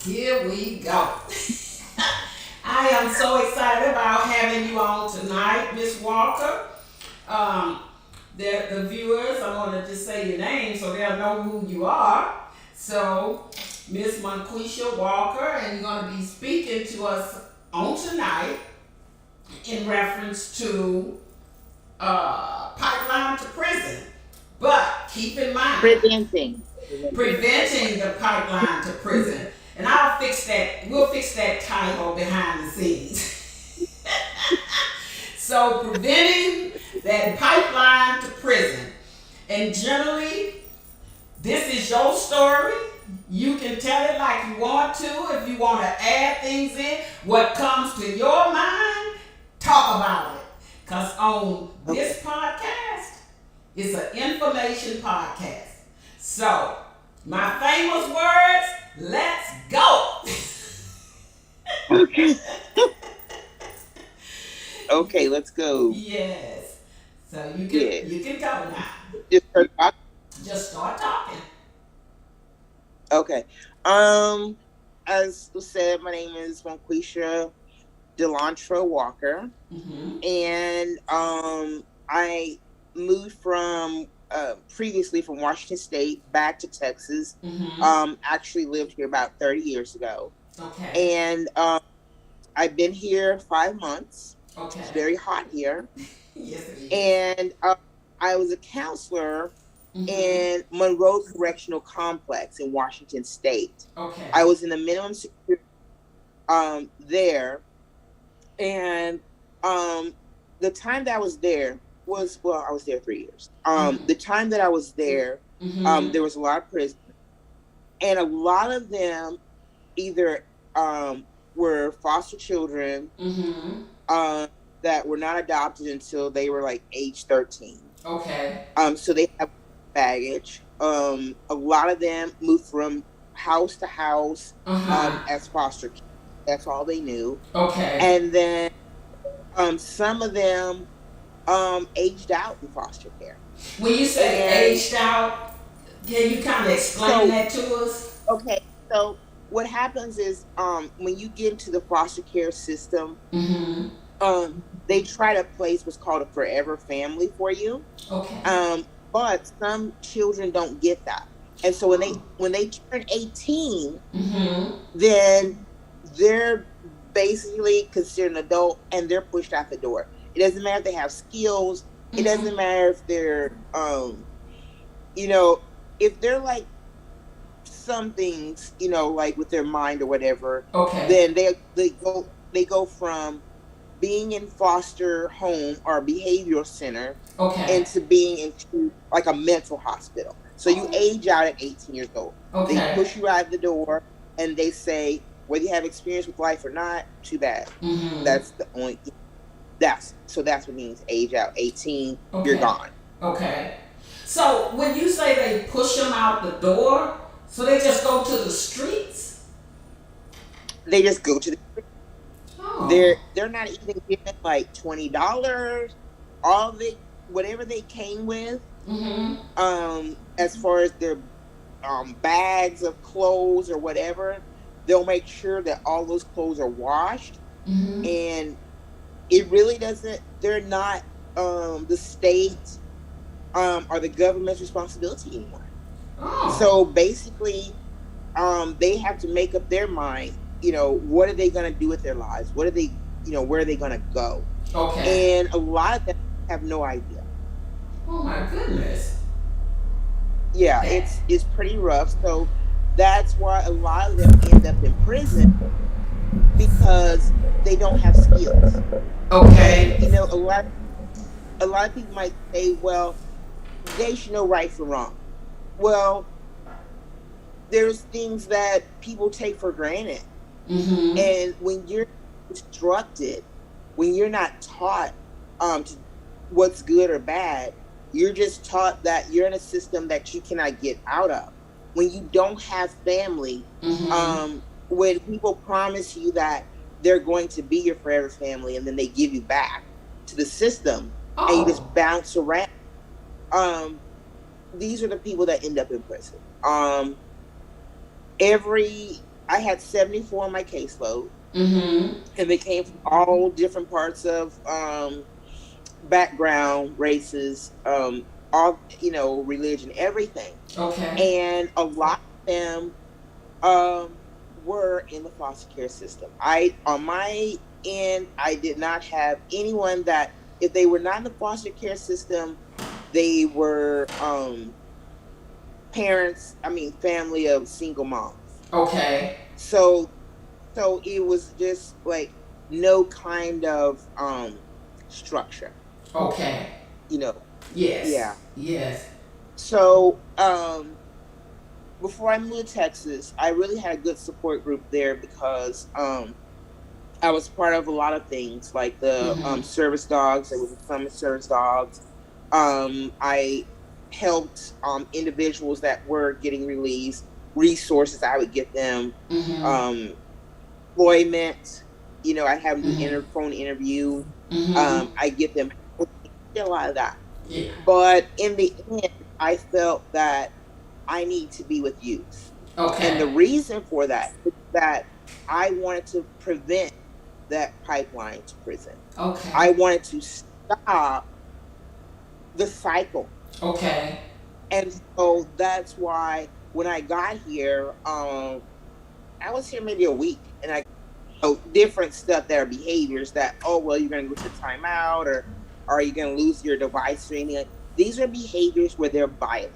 Here we go. I am so excited about having you on tonight, Miss Walker. Um, the viewers, I want to just say your name so they'll know who you are. So, Miss Monqueesha Walker, and you're going to be speaking to us on tonight in reference to pipeline to prison. But keep in mind, Preventing. preventing the pipeline to prison. And I'll fix that. We'll fix that title behind the scenes. So preventing that pipeline to prison. And generally, this is your story. You can tell it like you want to. If you want to add things in, what comes to your mind, talk about it. Because on Okay. this podcast, it's an information podcast. So, my famous words, let's go. Okay. Okay, let's go. Yes. So Yeah. you can go now. Just start talking. Just start talking. Okay. As was said, my name is Monqueesha Delantra Walker, Mm-hmm. and I moved from previously from Washington State back to Texas. Mm-hmm. Actually lived here about 30 years ago, Okay. and I've been here 5 months. It's Okay. very hot here, Yes, it is. and I was a counselor Mm-hmm. in Monroe Correctional Complex in Washington State. Okay. I was in the minimum security there, and the time that I was there was, well, I was there 3 years. Mm-hmm. The time that I was there, Mm-hmm. there was a lot of prisoners, and a lot of them either were foster children Mm-hmm. um, that were not adopted until they were like age 13. Okay. So they have baggage. A lot of them moved from house to house Uh-huh. as foster kids. That's all they knew. Okay. And then some of them aged out in foster care. When you say And aged out, can you kind of explain so, that to us? okay, so what happens is when you get into the foster care system, Mm-hmm. they try to place what's called a forever family for you. Okay. But some children don't get that. And so when they Oh. when they turn 18, Mm-hmm. then they're basically considered an adult and they're pushed out the door. It doesn't matter if they have skills. It Mm-hmm. doesn't matter if they're you know, if they're like some things, like with their mind or whatever, Okay. then they go from being in foster home or behavioral center Okay. into being into like a mental hospital. So you Oh. age out at 18 years old. They Okay. push you out the door and they say, whether you have experience with life or not, too bad. Mm-hmm. That's the only that's what means age out. 18, you're Okay. gone. Okay. So when you say they push them out the door, so they just go to the streets? They just go to Oh. they're not even given like $20. All they whatever they came with, Mm-hmm. as far as their bags of clothes or whatever, they'll make sure that all those clothes are washed. Mm-hmm. And it really doesn't, they're not the state or the government's responsibility anymore. Oh. So basically, they have to make up their mind, what are they going to do with their lives? What are they, where are they going to go? Okay. And a lot of them have no idea. Oh my goodness. Yeah, That. it's pretty rough. So that's why a lot of them end up in prison because they don't have skills. And Okay. a lot of people might say, well, they should know right from wrong. Well, there's things that people take for granted. Mm-hmm. And when you're instructed, when you're not taught to what's good or bad, you're just taught that you're in a system that you cannot get out of. When you don't have family, Mm-hmm. when people promise you that they're going to be your forever family and then they give you back to the system and you Oh. just bounce around, um, these are the people that end up in prison. Every I had 74 on my caseload, Mm-hmm. and they came from all different parts of background, races, all, religion, everything. Okay. And a lot of them um, were in the foster care system. I on my end, I did not have anyone that, if they were not in the foster care system, they were parents. I mean, family of single moms. Okay. So it was just like no kind of structure, Okay. you know. Yes. Yeah. Yes. So before I moved to Texas, I really had a good support group there because I was part of a lot of things like the Mm-hmm. service dogs. There was a summer service dogs. I helped individuals that were getting released, resources. I would get them Mm-hmm. um, employment. I have them do Mm-hmm. phone interviews. Mm-hmm. I get them a lot of that. Yeah. But in the end, I felt that I need to be with youth. And the Okay. reason for that is that I wanted to prevent that pipeline to prison. Okay. I wanted to stop the cycle. Okay. And so that's why when I got here, I was here maybe a week, and I different stuff that are behaviors that, oh well, you're gonna go to timeout, or are you gonna lose your device or anything. These are behaviors where they're violent.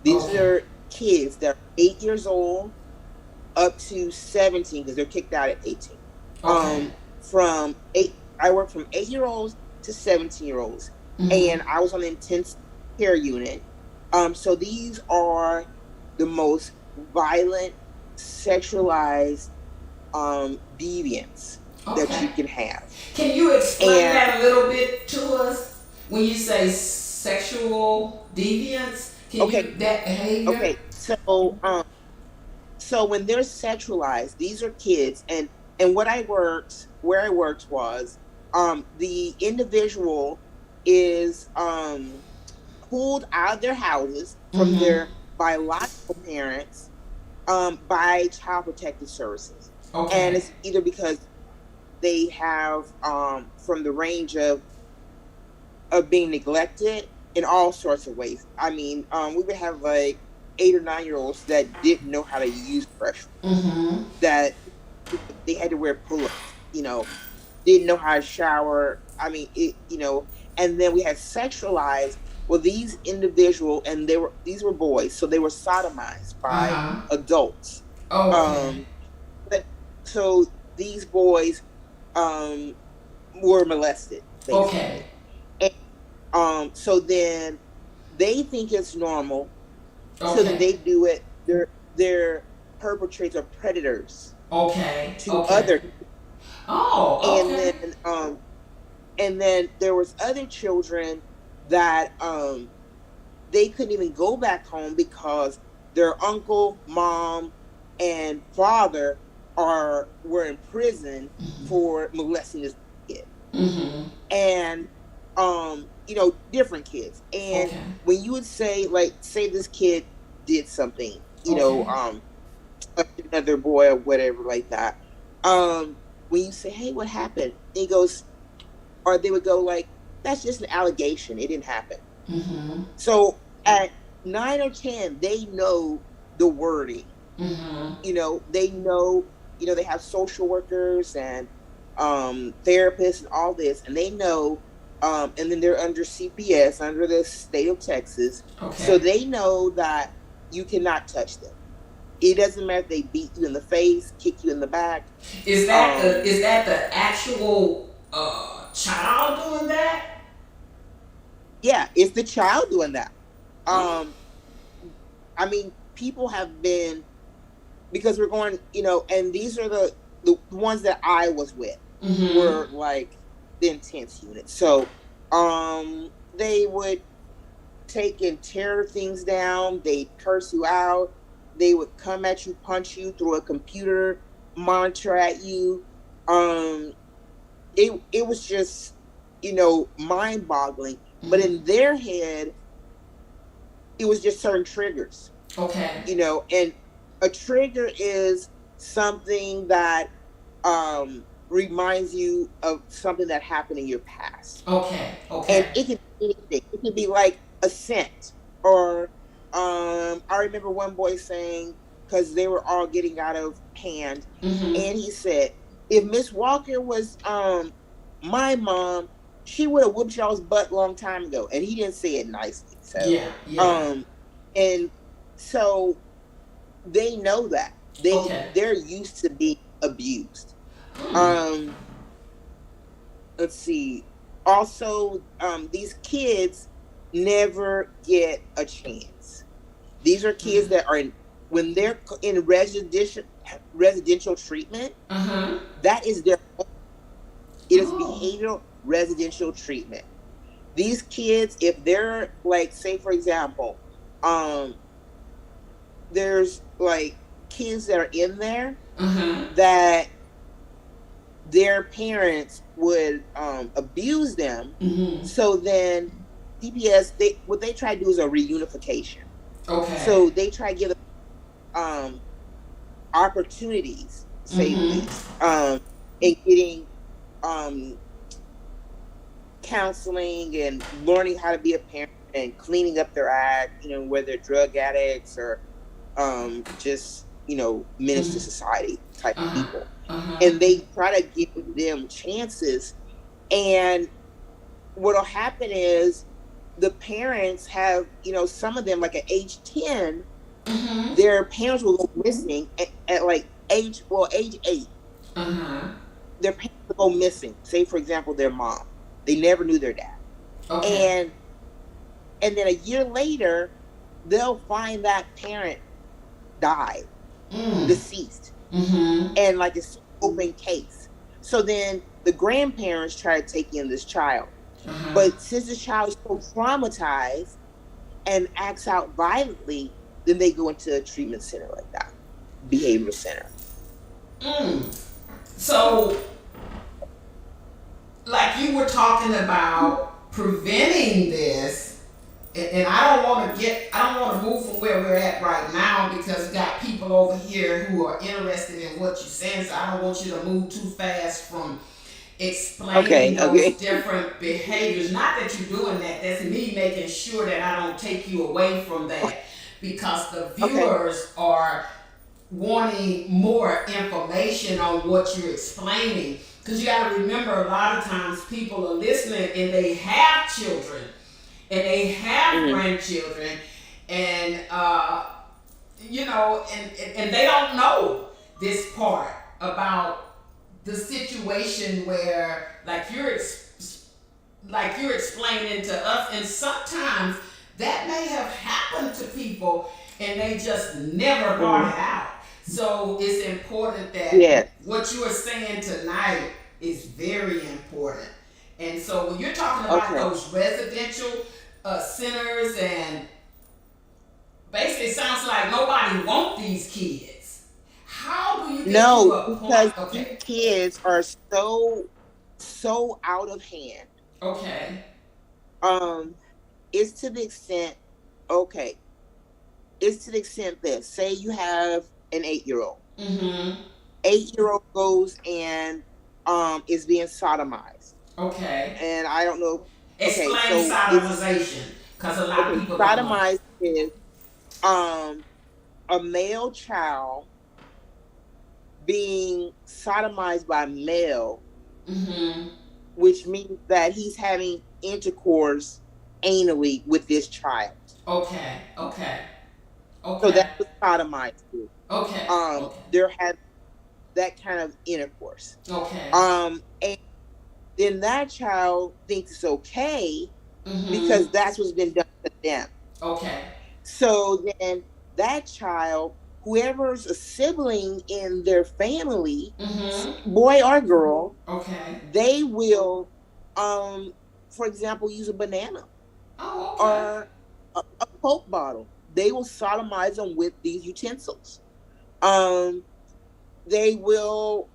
These Okay. are kids that are 8 years old up to 17 because they're kicked out at 18. Okay. From eight, I work from 8 year olds to 17-year olds, Mm-hmm. and I was on the intensive care unit. So these are the most violent, sexualized deviants that Okay. you can have. Can you explain And that a little bit to us? When you say sexual deviance, can okay, you that behavior? okay, so when they're sexualized, these are kids, and where I worked was the individual is pulled out of their houses from Mm-hmm. their biological parents by child protective services. And Okay. it's either because they have from the range of being neglected in all sorts of ways. I mean, we would have like 8 or 9 year olds that didn't know how to use pressure, Mm-hmm. that they had to wear pull-ups, didn't know how to shower. I mean, and then we had sexualized. Well, these individual, and these were boys, so they were sodomized by Uh-huh. adults. Okay. Um, but, so these boys um, were molested, Okay. basically. And, so then they think it's normal, so then Okay. they do it. They're perpetrators or predators Okay. to Okay. other, Oh, and okay. then there was other children that they couldn't even go back home because their uncle, mom, and father were in prison for molesting this kid. Mm-hmm. And different kids. And Okay. when you would say, like, say this kid did something, Okay. another boy or whatever like that, when you say, hey, what happened? He goes, or they would go like, that's just an allegation, it didn't happen. Mm-hmm. So at 9 or 10, they know the wording. Mm-hmm. They know, they have social workers and therapists and all this, and they know, and then they're under CPS, under the state of Texas, so Okay. they know that you cannot touch them. It doesn't matter if they beat you in the face, kick you in the back. Um, Is that the actual child doing that? yeah, it's the child doing that. Oh. Um, I mean, people have been, because we're going, and these are the ones that I was with Mm-hmm. were like the intense unit. So they would take and tear things down, they'd curse you out, they would come at you, punch you, through a computer monitor at you. Um it was just, mind boggling. But Mm-hmm. in their head, it was just certain triggers, Okay. and a trigger is something that reminds you of something that happened in your past. Okay. And Okay. it can be anything. It can be like a scent, or I remember one boy saying, because they were all getting out of hand, Mm-hmm. and he said, if Miss Walker was my mom, she would have whooped y'all's butt long time ago. And he didn't say it nicely. So Yeah. Yeah. um and so they know that. Okay. They're used to being abused. Hmm. Um let's see. Also, these kids never get a chance. These are kids that are in, when they're in residential treatment. Uh-huh. That is their, it is Oh. behavioral residential treatment. These kids, if they're like, say for example, um, there's like kids that are in there Uh-huh. that their parents would abuse them. Mm-hmm. So then CPS, they what they try to do is a reunification. Okay. So they try to give them opportunities, say the Mm-hmm. least, in getting um, counseling and learning how to be a parent and cleaning up their act, whether they're drug addicts or just, menace to Mm-hmm. society type Uh-huh. people. Uh-huh. And they try to give them chances. And what'll happen is the parents have, some of them, like at age 10, Mm-hmm. their parents will go missing at like age 8. Uh-huh. Their parents will go missing. Say, for example, their mom. They never knew their dad. Okay. And then a year later, they'll find that parent died, Mm. deceased, Mm-hmm. and like it's an open case. So then the grandparents try to take in this child. Uh-huh. But since the child is so traumatized and acts out violently, then they go into a treatment center like that, behavioral center. Mm. So, like you were talking about preventing this, and I don't want to move from where we're at right now because we got people over here who are interested in what you're saying. So I don't want you to move too fast from explaining Okay, those okay, different behaviors. Not that you're doing that. That's me making sure that I don't take you away from that because the okay. viewers are wanting more information on what you're explaining. Because you got to remember, a lot of times people are listening and they have children and they have Mm-hmm. grandchildren, and and they don't know this part about the situation where, like you're explaining to us, and sometimes that may have happened to people and they just never brought Mm-hmm. it out. So it's important that Yes. what you are saying tonight is very important. And so when you're talking about Okay. those residential centers, and basically it sounds like nobody wants these kids. How do you get to No, a because point? these Okay, kids are so out of hand. okay, Um, it's to the extent, okay, it's to the extent that, say you have an 8-year-old. mm-hmm, 8-year-old goes and is being sodomized. okay. And I don't know. Okay, Explain so it's sodomization, because a lot of okay. people don't know. Sodomized is um a male child being sodomized by a male, Mm-hmm. which means that he's having intercourse anally with this child. Okay, okay, So okay, that's what sodomized is. okay, okay, They're having that kind of intercourse. okay. And then that child thinks it's okay Mm-hmm. because that's what's been done to them. Okay. So then that child, whoever's a sibling in their family, Mm-hmm. boy or girl, Okay. they will, um, for example, use a banana Oh, okay. or a Coke bottle. They will sodomize them with these utensils. Um, they will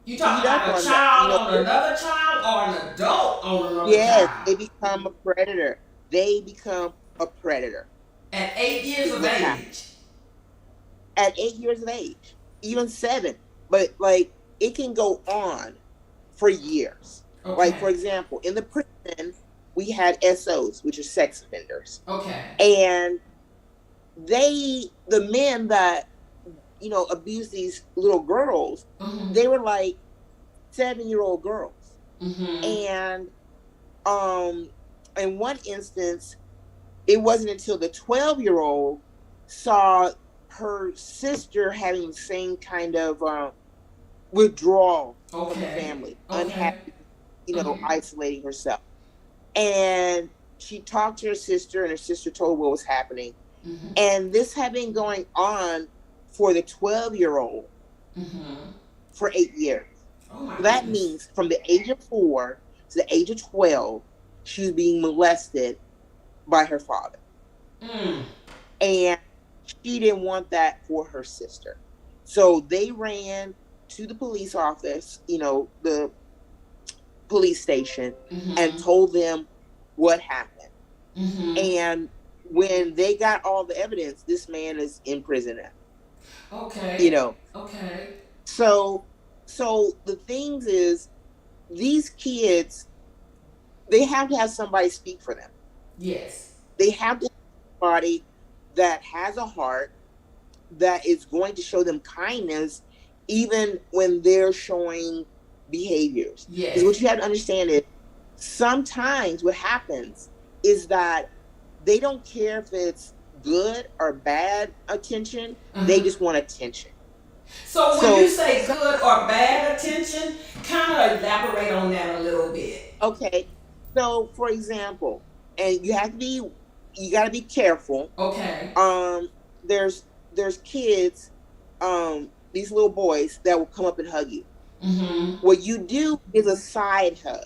You eat talking up about a on that. child on another child or an adult on another Yes, child? they become a predator. They become a predator, At 8 years is of what's happening age. at 8 years of age. even 7. But like it can go on for years. Like for Okay. example, in the prison we had SOs, which are sex offenders, Okay. and the men that abuse these little girls, Mhm. they were like 7-year-old girls, Mhm. and um in one instance it wasn't until the 12-year-old saw her sister having the same kind of withdrawal from the Okay. family, Okay. unhappy, Mhm. isolating herself. And she talked to her sister, and her sister told what was happening. Mhm. And this had been going on for the 12-year-old Mhm. for 8 years. Oh my So that goodness. means from the age of 4 to the age of 12, she was being molested by her father. Mm. And she didn't want that for her sister. So they ran to the police office, the police station, and Mhm. told them what happened. Mhm. And when they got all the evidence, this man is in prison now. You Okay. know. Okay. So the things is, these kids, they have to have somebody speak for them. Yes. They have to have somebody that has a heart, that is going to show them kindness even when they're showing behaviors. Because Yes. what you have to understand is, sometimes what happens is that they don't care if it's good or bad attention, they Uh-huh. just want attention. So when you So, say good or bad attention, kind of elaborate on that a little bit. okay, so for example, and you got to be careful. Okay. um there's kids, these little boys that will come up and hug you. Mm-hmm. What you do is a side hug.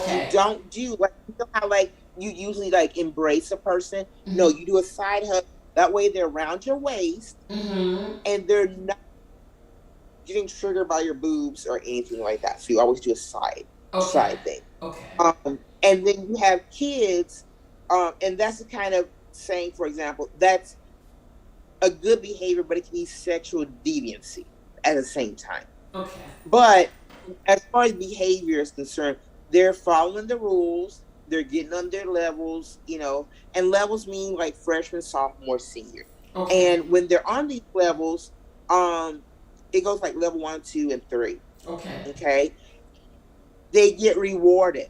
You Okay. don't do like, how like you usually like embrace a person. No, Mm-hmm. you do a side hug. That way they're around your waist, Mm-hmm. and they're not getting triggered by your boobs or anything like that. So you always do a Okay. side thing. Okay. And then you have kids, and that's the kind of saying, for example, that's a good behavior, but it can be sexual deviancy at the same time. Okay. But as far as behavior is concerned, they're following the rules. They're getting on their levels, and levels mean like freshman, sophomore, senior. Okay. And when they're on these levels, um, it goes like level 1, 2, and 3. Okay. Okay, they get rewarded.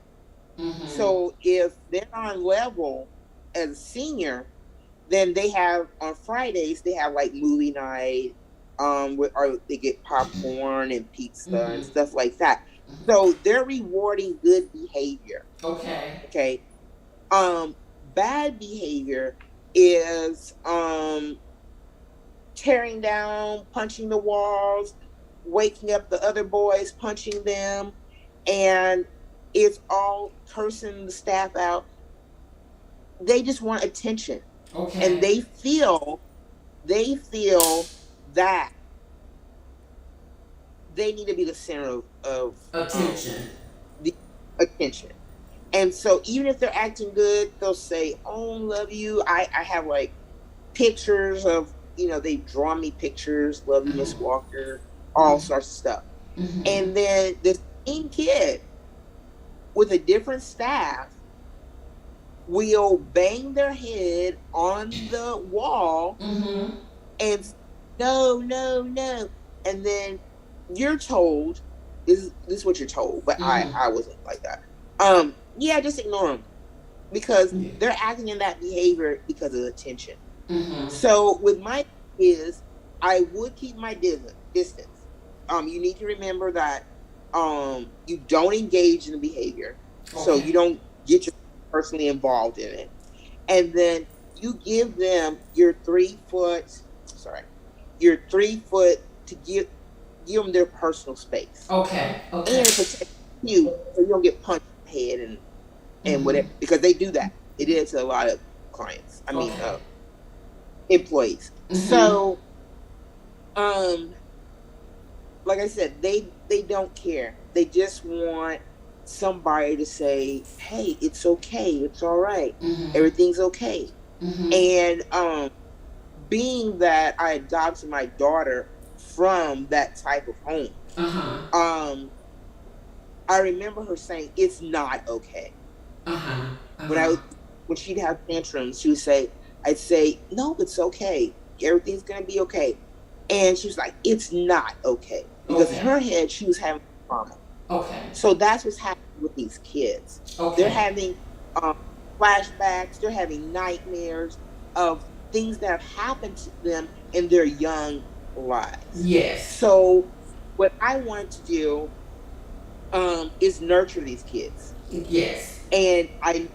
Mm-hmm. So if they're on level as a senior, then they have on Fridays they have like movie night, or they get popcorn and pizza and Mm-hmm. stuff like that. So they're rewarding good behavior. Okay. Okay. Bad behavior is tearing down, punching the walls, waking up the other boys, punching them, and it's all cursing the staff out. They just want attention, and Okay. they feel that they need to be the center of Attention. the attention. And so even if they're acting good, they'll say, "Oh, love you." I have like pictures of, they've drawn me pictures, "Love you, Miss Mm-hmm. Walker," all sorts of stuff. Mm-hmm. And then the same kid with a different staff will bang their head on the wall Mm-hmm. and no, no, no. And then you're told, this is what you're told, but I Mm-hmm. I wasn't like that. Yeah, just ignore them, because Yeah. they're acting in that behavior because of attention. Mm-hmm. So with my is, I would keep my distance. You need to remember that you don't engage in the behavior, so Okay. you don't get your personally involved in it. And then you give them your 3 foot, sorry, your 3 foot, to give them their personal space, Okay. Okay. and it protects you so you don't get punched in the head and Mm-hmm. whatever, because they do that. They did it to a lot of clients. I mean, Okay. employees. Mm-hmm. So, um, like I said, they don't care. They just want somebody to say, "Hey, it's okay. It's all right. Mm-hmm. Everything's okay." Mm-hmm. And being that I adopted my daughter from that type of home. Uh-huh. Um, I remember her saying, "It's not okay." Uh-huh. When Uh-huh. when she'd have tantrums, she would say, I'd say, "No, it's okay. Everything's gonna be okay." And she was like, "It's not okay," because in Okay. her head she was having trauma. Okay. So that's what's happening with these kids. They're Okay. having um, flashbacks. They're having nightmares of things that have happened to them in their young lives. Yes. So what I wanted to do is nurture these kids, Yes. and I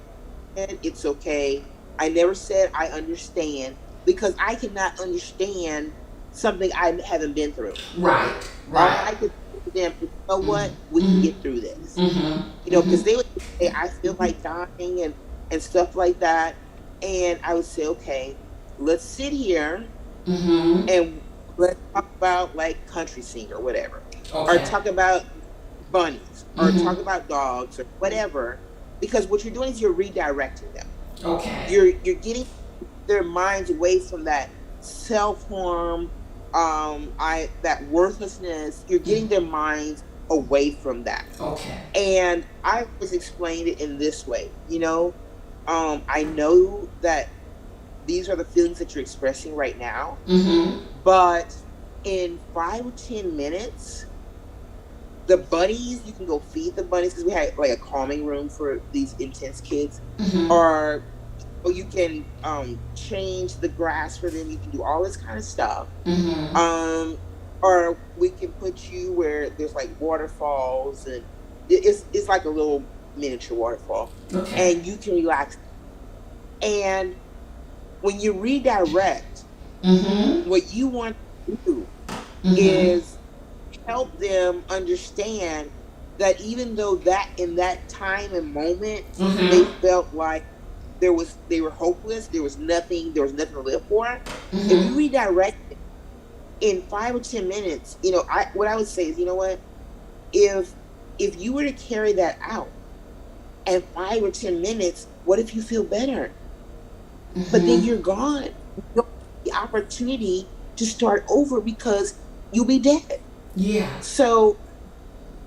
said it's okay. I never said I understand, because I cannot understand something I haven't been through. Right. All Right. I could say to them is, "You know what? We can Mm-hmm. get through this." Mm-hmm. Because Mm-hmm. they would say, "I feel like dying," and stuff like that. And I would say, "Okay, let's sit here Mm-hmm. and let's talk about like country singer or whatever, or Okay. talk about bunnies, or Mm-hmm. talk about dogs or whatever." Because what you're doing is you're redirecting them. Okay. You're getting their minds away from that self harm, I that worthlessness. You're getting their minds away from that. Okay. And I always explained it in this way, I know that these are the feelings that you're expressing right now, Mm-hmm. but in 5 or 10 minutes, the bunnies, you can go feed the bunnies, because we had like a calming room for these intense kids, Mm-hmm. or you can change the grass for them. You can do all this kind of stuff. Mm-hmm. Um, or we can put you where there's like waterfalls, and it's like a little miniature waterfall, Okay. and you can relax. And when you redirect, Mm-hmm. what you want to do Mm-hmm. is help them understand that even though that in that time and moment they Mm-hmm. felt like they were hopeless, there was nothing to live for. If you Mm-hmm. redirect it in 5 or 10 minutes, what I would say is, you know what, if you were to carry that out in 5 or 10 minutes, what if you feel better? But then Mm-hmm. you're gone. You don't have the opportunity to start over, because you'll be dead. Yeah. So,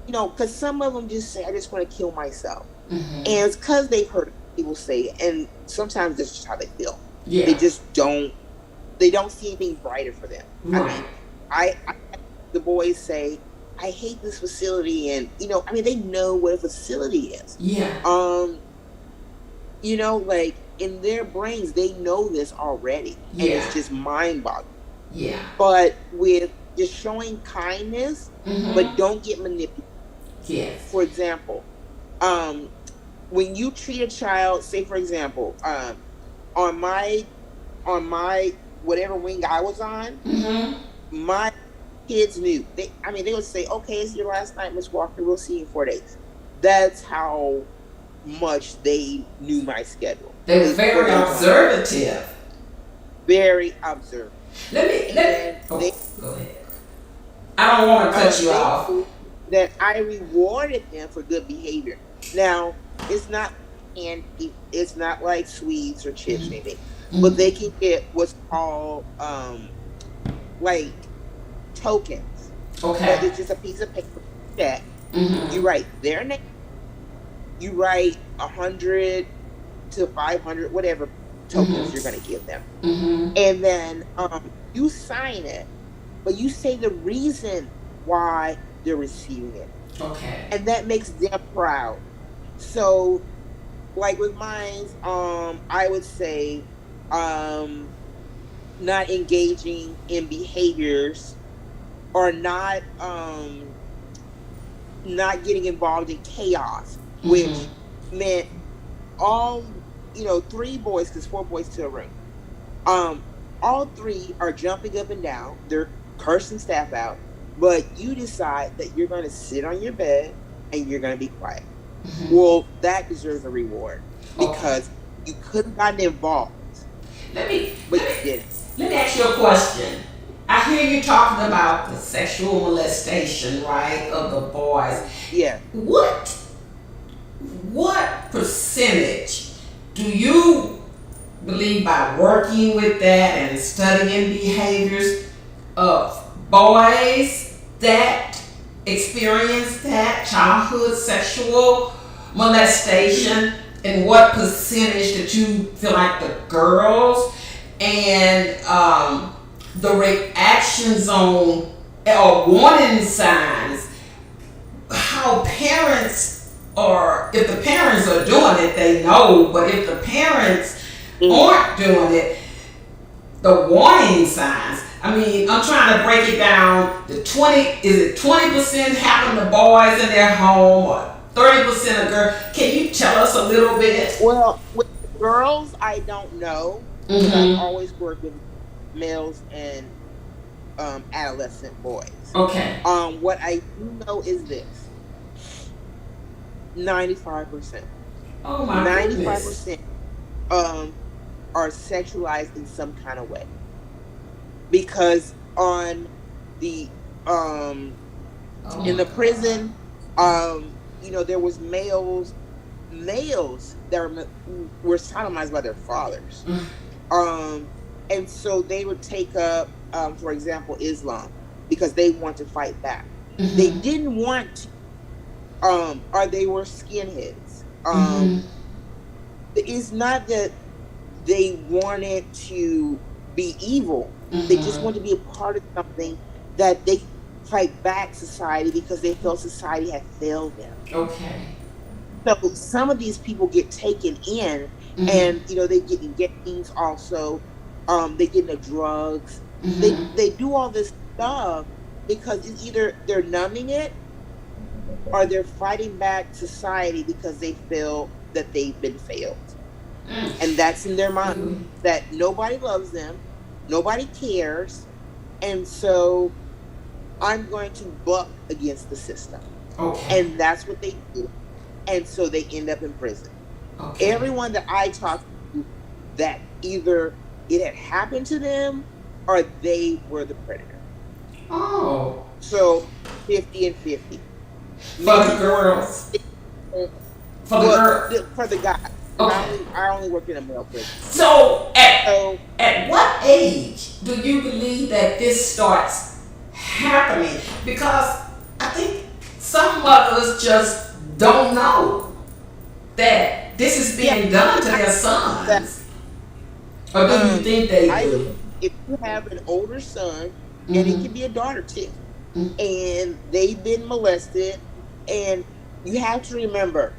because some of them just say, "I just want to kill myself." Mm-hmm. And it's because they've heard people say it, and sometimes that's just how they feel. They Yeah. just don't see anything brighter for them. I Right. mean, I had the boys say, "I hate this facility," and they know what a facility is. Yeah. Um, like in their brains, they know this already, and Yeah. it's just mind-boggling. Yeah. But with just showing kindness, but Mm-hmm. don't get manipulated. Yes. For example, um, when you treat a child, say for example, on my whatever wing I was on, Mm-hmm. my kids knew. They would say, "Okay, it's your last night, Miss Walker. We'll see you in 4 days." That's how much they knew my schedule. They were They very always on my observative. very observant, Let me and oh, go ahead. I don't want to cut you they off. knew that I rewarded them for good behavior. Now, it's not candy, it's not like sweets or chips or anything, but Mm-hmm. they can get what's called like tokens. But Okay. it's just a piece of paper that you Mm-hmm. write their name, you write 100 to 500, whatever tokens you're Mm-hmm. gonna give them. Mm-hmm. And then you sign it, but you say the reason why they're receiving it. Okay. And that makes them proud. So, like with mine, I would say, um, not engaging in behaviors, or not getting involved in chaos, Mm-hmm. which meant all, three boys, because four boys to a room. Um, all three are jumping up and down. They're cursing staff out, but you decide that you're going to sit on your bed and you're going to be quiet. Mm-hmm. Well, that deserves a reward, Okay. because you could have gotten involved, Let me let but me you didn't. let me ask you a question. I hear you talking about the sexual molestation, right, of the boys. Yeah. What percentage do you believe, by working with that and studying behaviors of boys that experience that childhood sexual molestation, and what percentage that you feel like the girls, and the reactions on or warning signs, how parents, or if the parents are doing it, they know, but if the parents aren't doing it, the warning signs. I mean, I'm trying to break it down. The 20, is it 20% happen to boys in their home, or 30% of girls? Can you tell us a little bit? Well, with girls, I don't know because I've Mm-hmm. always worked with males and adolescent boys. Okay. What I do know is this: 95%, Oh my ninety-five goodness. percent, um, are sexualized in some kind of way because on the Oh in my the God. prison, there was males that were sodomized by their fathers. Um, and so they would take up, for example, Islam because they want to fight back. They Mm-hmm. didn't want to, or they were skinheads. Mm-hmm. It's not that they wanted to be evil. They just Mm-hmm. want to be a part of something that they fight back society because they felt society had failed them. Okay. So some of these people get taken in, Mm-hmm. and they get in gangs also. They get into drugs. They Mm-hmm. they do all this stuff because it's either they're numbing it or they're fighting back society because they feel that they've been failed. And that's in their mind Mm. that nobody loves them, nobody cares, and so I'm going to buck against the system. Okay. And that's what they do. And so they end up in prison. Okay. Everyone that I talked to, that either it had happened to them or they were the predator. Oh, So 50 and 50. for the Maybe more girls. For the well girl. for the guy. I Okay. only I only work in a male prison. So So at what age do you believe that this starts happening? Because I think some mothers just don't know that this is yeah, being done to I their that sons. Or do you think they I do? if you have an older son, and it Mm-hmm. can be a daughter too, and they've been molested, and you have to remember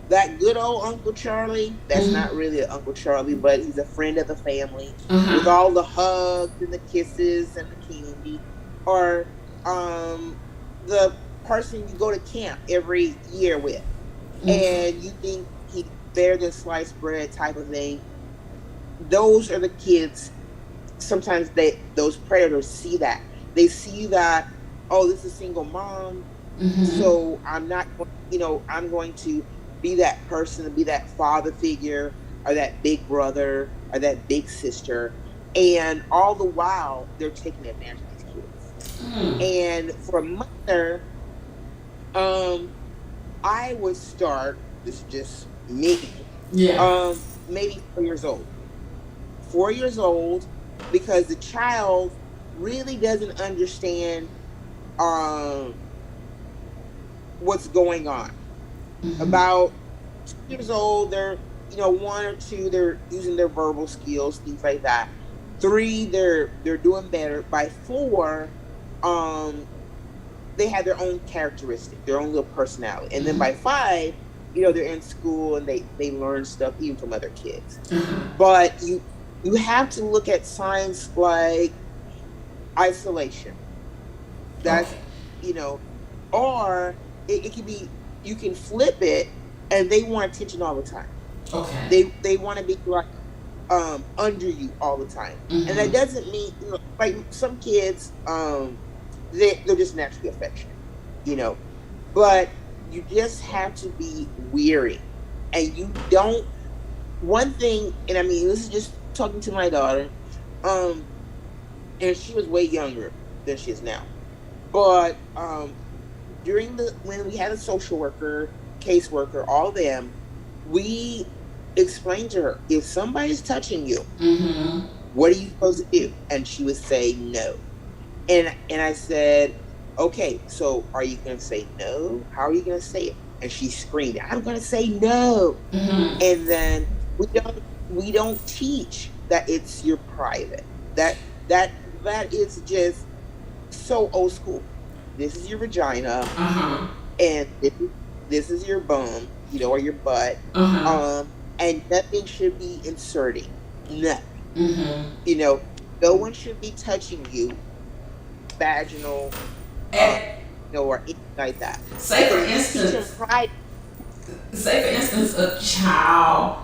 that good old Uncle Charlie, that's not Mm-hmm. really an Uncle Charlie, but he's a friend of the family with Uh-huh. all the hugs and the kisses and the candy, or the person you go to camp every year with, Okay. and you think he's better than sliced bread type of thing. Those are the kids. Sometimes those predators see that. They see that, oh, this is a single mom, Mm-hmm. so I'm not I'm going to be that person, to be that father figure or that big brother or that big sister, and all the while they're taking advantage of these kids. Mm. And for a mother, um I would start, this is just me, Yeah. maybe 4 years old, 4 years old, because the child really doesn't understand um what's going on. Mm-hmm. About 2 years old, they're, 1 or 2, they're using their verbal skills, things like that. 3, they're doing better. By 4, um, they have their own characteristic, their own little personality. And then Mm-hmm. by 5, they're in school and they learn stuff even from other kids. Uh-huh. But you have to look at signs like isolation. That's Okay. you know, or it can be, you can flip it, and they want attention all the time. Okay. They want to be like under you all the time, and that Mm-hmm. doesn't mean, like some kids, they're just naturally affectionate, you know, but you just have to be weary, and you don't. One thing, and I mean, this is just talking to my daughter, um, and she was way younger than she is now, but during the when we had a social worker, caseworker, all of them, we explained to her, if somebody's touching you, Mm-hmm. what are you supposed to do? And she would say no. And I said, okay, so are you going to say no? How are you going to say it? And she screamed, I'm going to say no. Mm-hmm. And then we don't teach that it's your private. That is just so old school. This is your vagina, Uh-huh. and this is your bum, or your butt. Uh-huh. And nothing should be inserting. Nothing. Mm-hmm. You know, no one should be touching you, vaginal, um, And or anything like that. say for Because you're teaching instance, pride. say for instance, a child,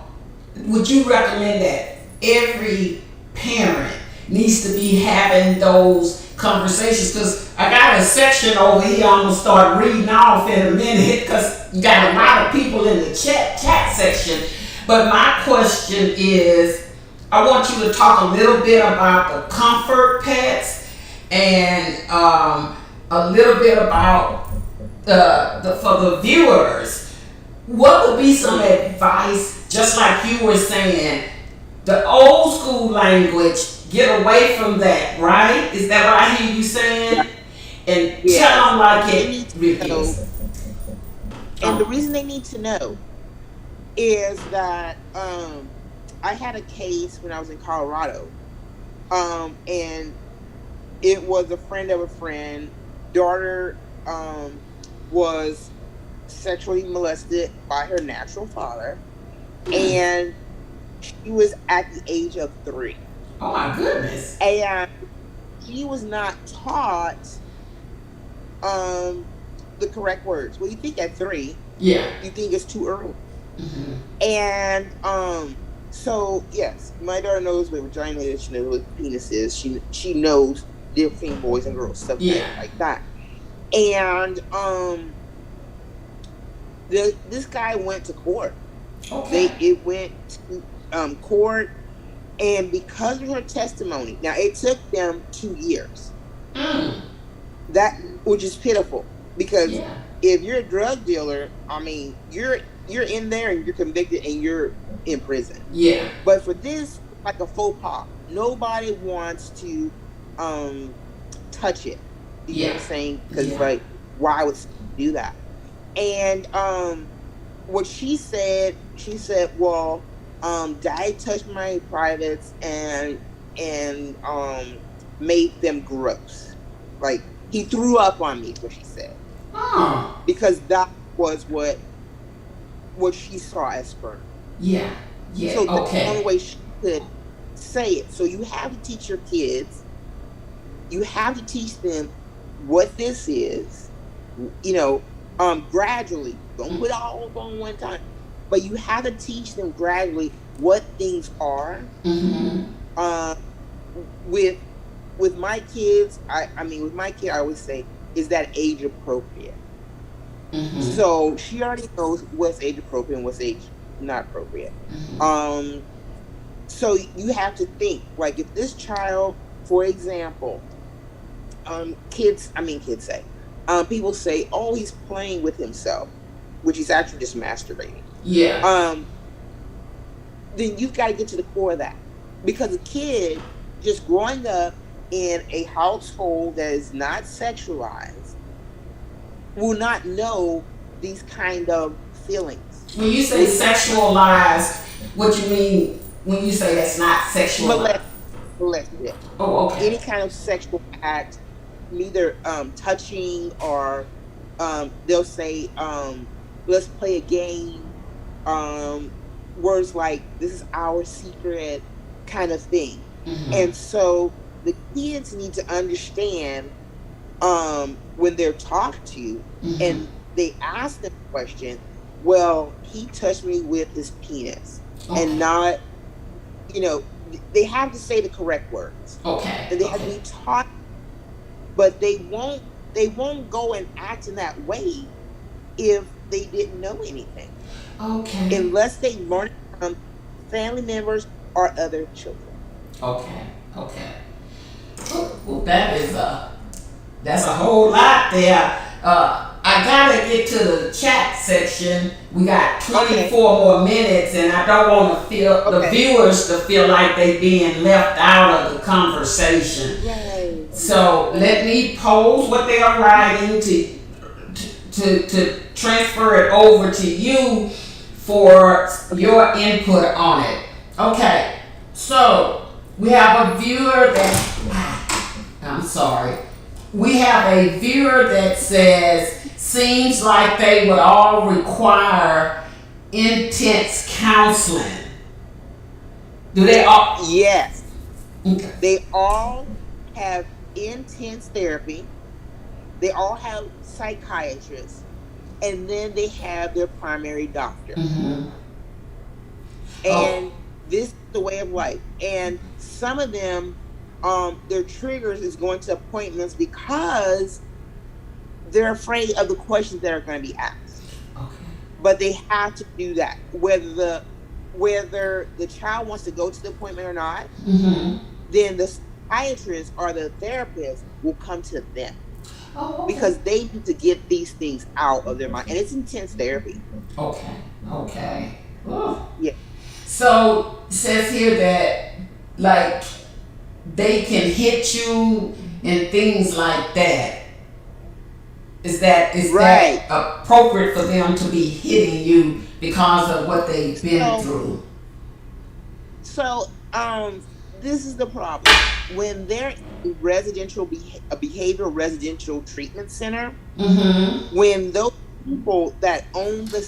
would you recommend that every parent needs to be having those conversations? Because I got a section over here I'm gonna start reading off in a minute because you got a lot of people in the chat section. But my question is, I want you to talk a little bit about the comfort pets and a little bit about the for the viewers. What would be some advice, just like you were saying, the old school language, get away from that, right? Is that what I hear you saying? And tell Yes, them like they it need to really know, is. and the Oh. reason they need to know is that I had a case when I was in Colorado, and it was a friend of a friend. Daughter was sexually molested by her natural father, Mm. and she was at the age of 3, Oh my goodness. and she was not taught um the correct words. Well, you think at 3, Yeah. you think it's too early. Mm-hmm. And so yes, my daughter knows what vagina is, she knows what penis is, she knows difference between boys and girls, stuff Yeah. like that. And this guy went to court. Okay. It went to court, and because of her testimony, now it took them 2 years. Mm. That, which is pitiful, because Yeah. if you're a drug dealer, I mean, you're in there and you're convicted and you're in prison. Yeah. But for this, like a faux pas, nobody wants to um touch it. You know what Yeah. I'm saying? Because Yeah. like, why would someone do that? And what she said, well, Daddy touched my privates and made them gross. Like, he threw up on me, is what she said, Oh. because that was what she saw as sperm. Yeah. Yeah. So that's the only Okay. way she could say it. So you have to teach your kids. You have to teach them what this is. Gradually. Don't Mm. put it all on one time, but you have to teach them gradually what things are. Mm-hmm. Uh, with my kids, with my kid, I always say, is that age appropriate? Mm-hmm. So she already knows what's age appropriate and what's age not appropriate. Mm-hmm. Um, so you have to think, like, if this child, for example, kids say, people say, oh, he's playing with himself, which he's actually just masturbating. Yeah. Um, then you've got to get to the core of that, because a kid just growing up in a household that is not sexualized will not know these kind of feelings. When you say Will not sexualized, what you mean when you say that's not sexualized? molested. Oh, Any okay. kind of sexual act, neither touching, or they'll say, let's play a game. Um, Words like, this is our secret, kind of thing. Mm-hmm. And so the kids need to understand, when they're talked to Mm-hmm. and they ask them a question, well, he touched me with his penis, and Okay. not, you know, they have to say the correct words, Okay. and they have to Okay. be taught, but they won't go and act in that way if they didn't know anything, Okay. unless they learn it from family members or other children. Okay. Okay. Well, that's a whole lot there. I gotta get to the chat section. We got Okay. 24 more minutes, and I don't want to feel the Okay. viewers to feel like they being left out of the conversation. Right. So let me pose what they are writing to transfer it over to you for Okay. your input on it. Okay, so we have a viewer that, I'm sorry, we have a viewer that says, seems like they would all require intense counseling. Do they all? Yes, Okay. they all have intense therapy. They all have psychiatrists, and then they have their primary doctor. Mm-hmm. Oh. And this is the way of life. And some of them, their triggers is going to appointments because they're afraid of the questions that are going to be asked. Okay. But they have to do that, whether the child wants to go to the appointment or not. Mm-hmm. Then the psychiatrist or the therapist will come to them Oh, okay. because they need to get these things out of their mind, and it's intense therapy. Okay. Okay. Oh. Yeah. So it says here that like they can hit you and things like that. Is that Right. appropriate for them to be hitting you because of what they've been So through? so this is the problem. When they're in a behavioral residential treatment center, Mm-hmm. when those people that own the